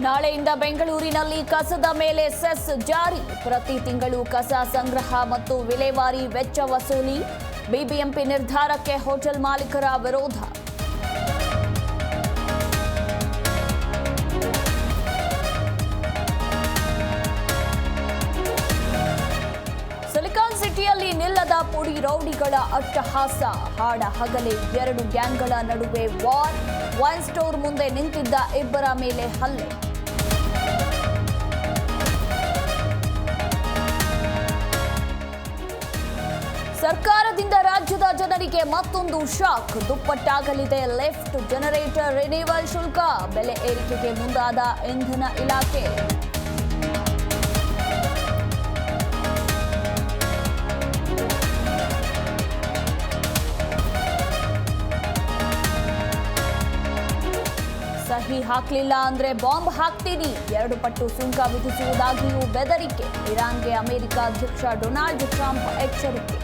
ನಾಳೆಯಿಂದ ಬೆಂಗಳೂರಿನಲ್ಲಿ ಕಸದ ಮೇಲೆ ಸೆಸ್ ಜಾರಿ. ಪ್ರತಿ ತಿಂಗಳು ಕಸ ಸಂಗ್ರಹ ಮತ್ತು ವಿಲೇವಾರಿ ವೆಚ್ಚ ವಸೂಲಿ. ಬಿಬಿಎಂಪಿ ನಿರ್ಧಾರಕ್ಕೆ ಹೋಟೆಲ್ ಮಾಲೀಕರ ವಿರೋಧ. ಸಿಲಿಕಾನ್ ಸಿಟಿಯಲ್ಲಿ ನಿಲ್ಲದ ಪುಡಿ ರೌಡಿಗಳ ಅಟ್ಟಹಾಸ. ಹಾಡ ಹಗಲೇ 2 ಗ್ಯಾಂಗ್ಗಳ ನಡುವೆ ವಾರ್. ವೈನ್ ಸ್ಟೋರ್ ಮುಂದೆ ನಿಂತಿದ್ದ ಇಬ್ಬರ ಮೇಲೆ ಹಲ್ಲೆ. ಸರ್ಕಾರದಿಂದ ರಾಜ್ಯದ ಜನರಿಗೆ ಮತ್ತೊಂದು ಶಾಕ್. ದುಪ್ಪಟ್ಟಾಗಲಿದೆ ಲಿಫ್ಟ್ ಜನರೇಟರ್ ರಿನಿವಲ್ ಶುಲ್ಕ. ಬೆಲೆ ಏರಿಕೆಗೆ ಮುಂದಾದ ಇಂಧನ ಇಲಾಖೆ. ಸಹಿ ಹಾಕಲಿಲ್ಲ ಅಂದ್ರೆ ಬಾಂಬ್ ಹಾಕ್ತೀನಿ. 2 ಪಟ್ಟು ಸುಂಕ ವಿಧಿಸುವುದಾಗಿಯೂ ಬೆದರಿಕೆ. ಇರಾನ್ಗೆ ಅಮೆರಿಕ ಅಧ್ಯಕ್ಷ ಡೊನಾಲ್ಡ್ ಟ್ರಂಪ್ ಎಚ್ಚರಿಕೆ.